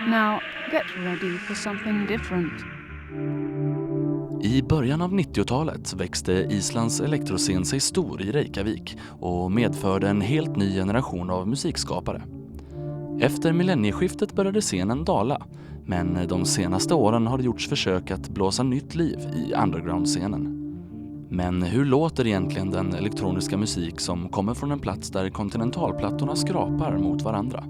Now, get ready for something different. I början av 90-talet växte Islands Elektroscen sig stor i Reykjavik och medförde en helt ny generation av musikskapare. Efter millennieskiftet började scenen dala, men de senaste åren har det gjorts försök att blåsa nytt liv i underground-scenen. Men hur låter egentligen den elektroniska musik som kommer från en plats där kontinentalplattorna skrapar mot varandra?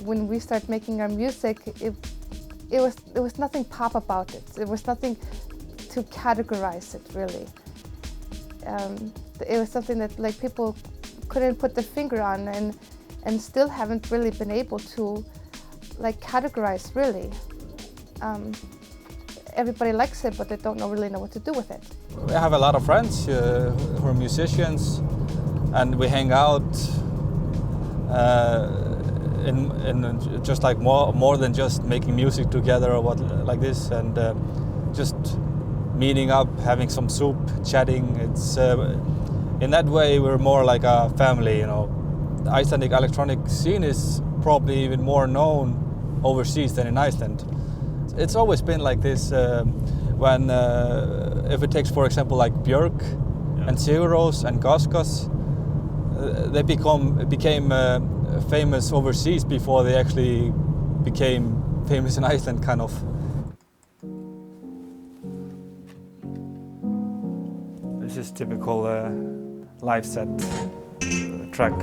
When we started making our music, it was nothing pop about it. There was nothing to categorize it really. It was something that like people couldn't put their finger on and still haven't really been able to like categorize really. Everybody likes it, but they don't really know what to do with it. I have a lot of friends who are musicians, and we hang out in just like more than just making music together or what like this, and just meeting up, having some soup, chatting. It's in that way we're more like a family, you know. The Icelandic electronic scene is probably even more known overseas than in Iceland. It's always been like this when if it takes for example like Björk and Sigurós and Goskos, they became famous overseas before they actually became famous in Iceland, kind of. This is typical live set track.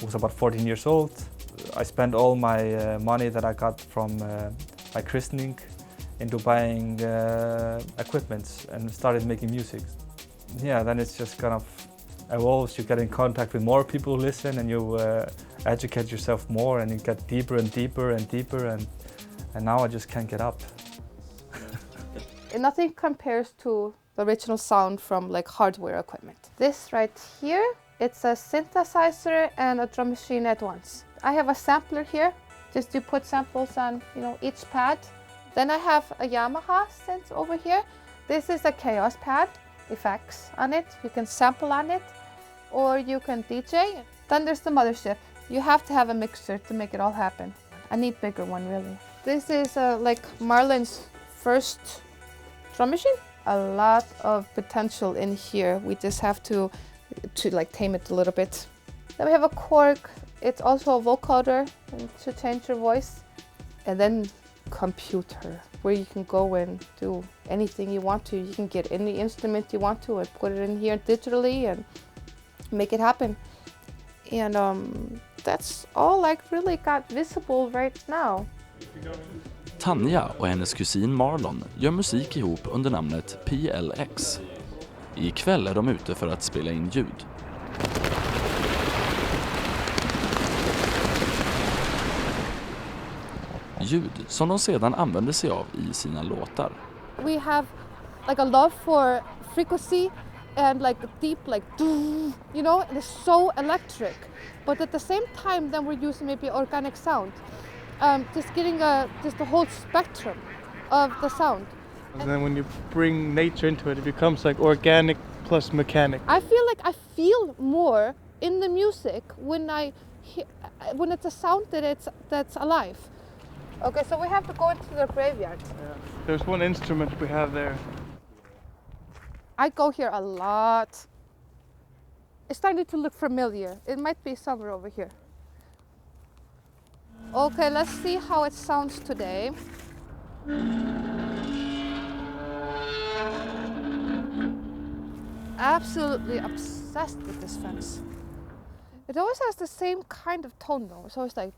I was about 14 years old. I spent all my money that I got from my christening into buying equipment and started making music. Yeah, then it's just kind of evolves. You get in contact with more people who listen, and you educate yourself more, and you get deeper and deeper and deeper, and now I just can't get up. Nothing compares to the original sound from like hardware equipment. This right here, it's a synthesizer and a drum machine at once. I have a sampler here, just to put samples on, you know, each pad. Then I have a Yamaha synth over here. This is a Chaos pad, effects on it. You can sample on it, or you can DJ. Then there's the mothership. You have to have a mixer to make it all happen. I need bigger one really. This is like Marlon's first drum machine. A lot of potential in here. We just have to like tame it a little bit. Then we have a Korg. It's also a vocoder to change your voice. And then computer, where you can go and do anything you want to. You can get any instrument you want to and put it in here digitally and make it happen. And that's all like really got visible right now. Tanya och hennes kusin Marlon gör musik ihop under namnet PLX. Ikväll är de ute för att spela in ljud. Ljud som de sedan använder sig av i sina låtar. We have like a love for frequency and like deep like you know, and it's so electric, but at the same time then we're using maybe organic sound, just getting just the whole spectrum of the sound. And then when you bring nature into it, it becomes like organic plus mechanic. I feel like I feel more in the music when when it's a sound that's alive. Okay, so we have to go into the graveyard. Yeah. There's one instrument we have there. I go here a lot. It's starting to look familiar. It might be somewhere over here. Okay, let's see how it sounds today. Absolutely obsessed with this fence. It always has the same kind of tone though. It's always like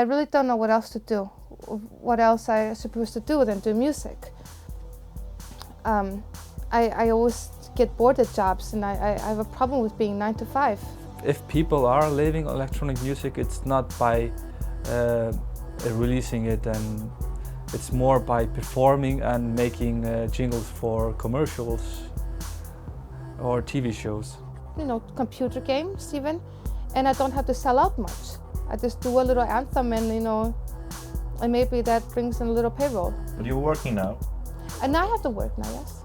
I really don't know what else to do. What else I'm supposed to do than do music. I always get bored at jobs, and I have a problem with being 9 to 5. If people are living electronic music, it's not by releasing it, and it's more by performing and making jingles for commercials or TV shows. You know, computer games even, and I don't have to sell out much. I just do a little anthem, and you know, and maybe that brings in a little payroll. But you're working now? And I have to work now, yes.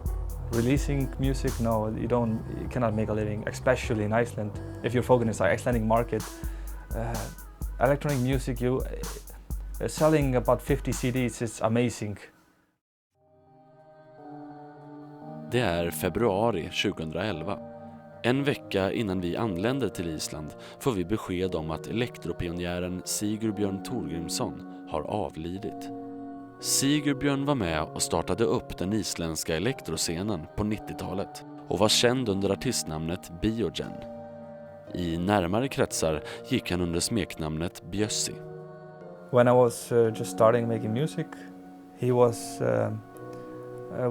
Releasing music, no, you cannot make a living, especially in Iceland. If you're focused on the Icelandic market, electronic music, selling about 50 CDs is amazing. Det är februari 2011. En vecka innan vi anländer till Island får vi besked om att elektropionjären Sigurbjörn Thorgrimsson har avlidit. Sigurbjörn var med och startade upp den isländska elektroscenen på 90-talet och var känd under artistnamnet Biogen. I närmare kretsar gick han under smeknamnet Bjössi. When I was just starting making music, he was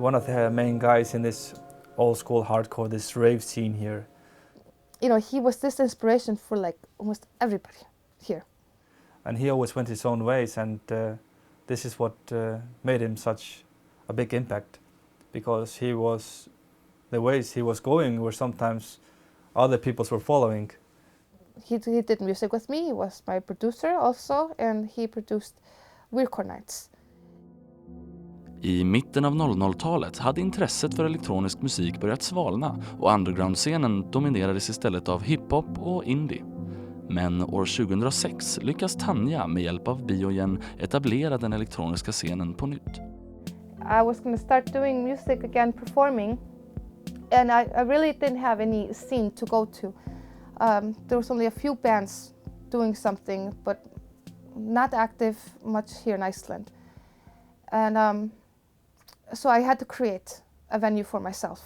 one of the main guys in this old school hardcore, this rave scene here. You know, he was this inspiration for like almost everybody here. And he always went his own ways, and this is what made him such a big impact, because the ways he was going were sometimes other people's were following. He did music with me. He was my producer also, and he produced Weircore Nights. I mitten av 00-talet hade intresset för elektronisk musik börjat svalna och underground-scenen dominerades istället av hiphop och indie. Men år 2006 lyckas Tanya med hjälp av Biogen etablera den elektroniska scenen på nytt. I was going to start doing music again, performing, and I really didn't have any scene to go to. There was only a few bands doing something, but not active much here in Iceland. And so I had to create a venue for myself.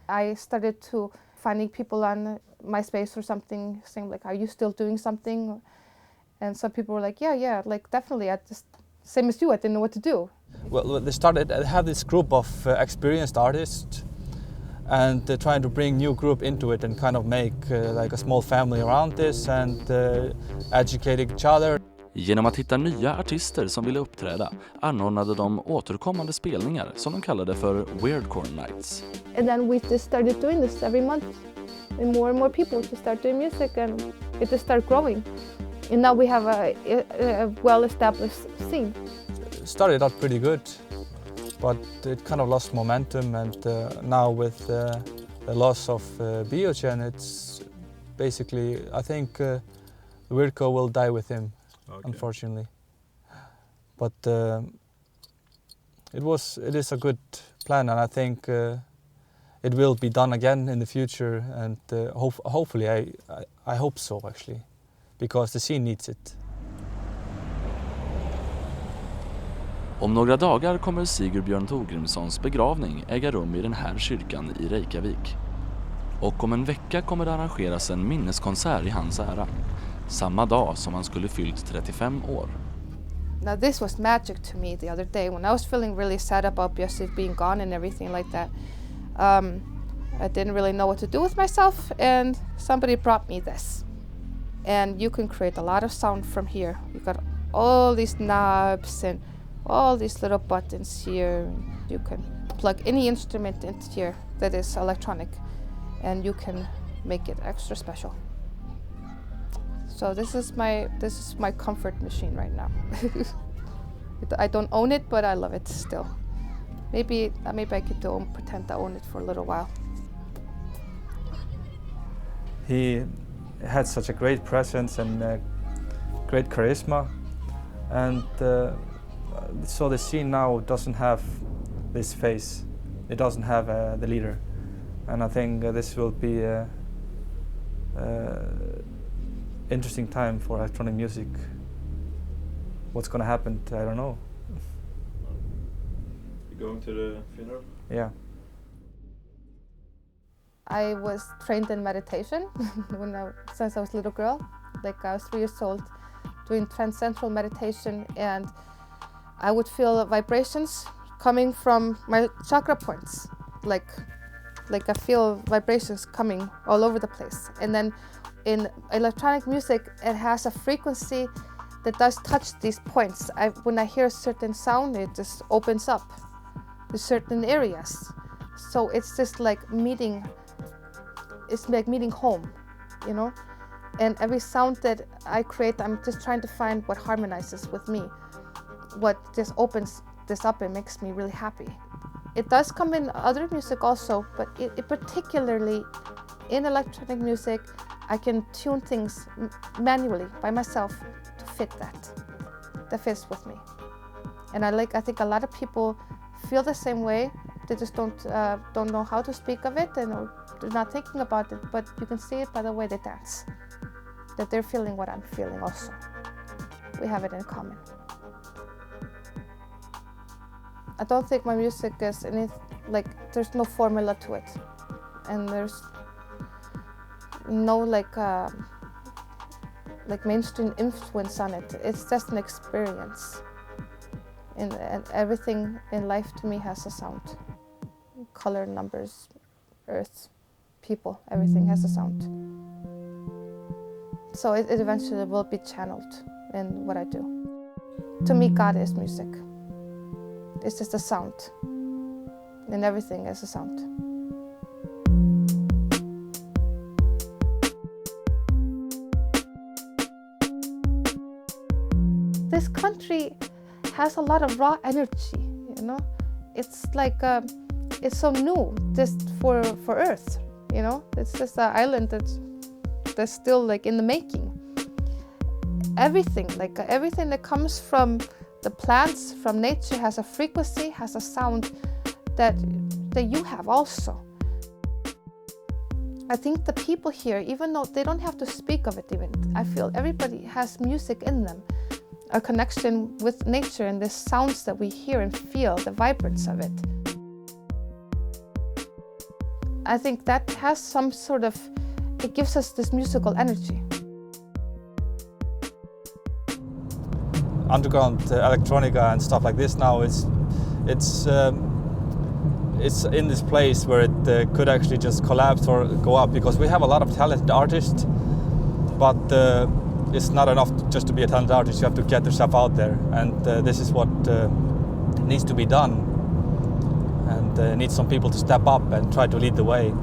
I started to finding people on MySpace or something, saying like, "Are you still doing something?" And some people were like, "Yeah, like definitely. I just same as you. I didn't know what to do." Well, they had this group of experienced artists, and they're trying to bring new group into it and kind of make like a small family around this and educate each other. Genom att hitta nya artister som ville uppträda anordnade de återkommande spelningar som de kallade för Weirdcore Nights. And then we just started doing this every month, and more people just start doing music, and it just started growing. And now we have a well-established scene. It started out pretty good, but it kind of lost momentum, and now with the loss of Biogen, it's basically, I think Weircore will die with him. Okay. Unfortunately, but it is a good plan, and I think it will be done again in the future, and hopefully I hope so actually, because the scene needs it. Om några dagar kommer Sigurbjörn Thorgrimssons begravning äga rum i den här kyrkan i Reykjavik. Och om en vecka kommer det arrangeras en minneskonsert i hans ära. Samma dag som han skulle fyllt 35 år. Now this was magic to me the other day when I was feeling really sad about Bjössi being gone and everything like that. I didn't really know what to do with myself, and somebody brought me this. And you can create a lot of sound from here. You got all these knobs and all these little buttons here. You can plug any instrument into here that is electronic, and you can make it extra special. So this is my comfort machine right now. I don't own it, but I love it still. Maybe I could pretend to own it for a little while. He had such a great presence and great charisma, and so the scene now doesn't have this face. It doesn't have the leader, and I think this will be a interesting time for electronic music. What's going to happen? I don't know. You going to the funeral? Yeah. I was trained in meditation since I was a little girl. Like I was 3 years old. doing transcendental meditation, and I would feel vibrations coming from my chakra points, like I feel vibrations coming all over the place. And then in electronic music, it has a frequency that does touch these points. When I hear a certain sound, it just opens up to certain areas. So it's just like meeting home, you know? And every sound that I create, I'm just trying to find what harmonizes with me, what just opens this up and makes me really happy. It does come in other music also, but it particularly in electronic music, I can tune things manually by myself to fit that fits with me. And I think a lot of people feel the same way. They just don't know how to speak of it, and they're not thinking about it, but you can see it by the way they dance, that they're feeling what I'm feeling also. We have it in common. I don't think my music is there's no formula to it, and there's no like mainstream influence on it. It's just an experience, and everything in life to me has a sound. Color, numbers, earth, people, everything has a sound. So it eventually will be channeled in what I do. To me, God is music. It's just a sound, and everything is a sound. This country has a lot of raw energy, you know? It's like, it's so new just for Earth, you know? It's just an island that's still like in the making. Everything that comes from the plants, from nature, has a frequency, has a sound that you have also. I think the people here, even though they don't have to speak of it even, I feel everybody has music in them, a connection with nature and the sounds that we hear and feel, the vibrance of it. I think that has some sort of, it gives us this musical energy. Underground electronica and stuff like this now it's in this place where it could actually just collapse or go up, because we have a lot of talented artists, but it's not enough just to be a talented artist. You have to get yourself out there, and this is what needs to be done, and needs some people to step up and try to lead the way.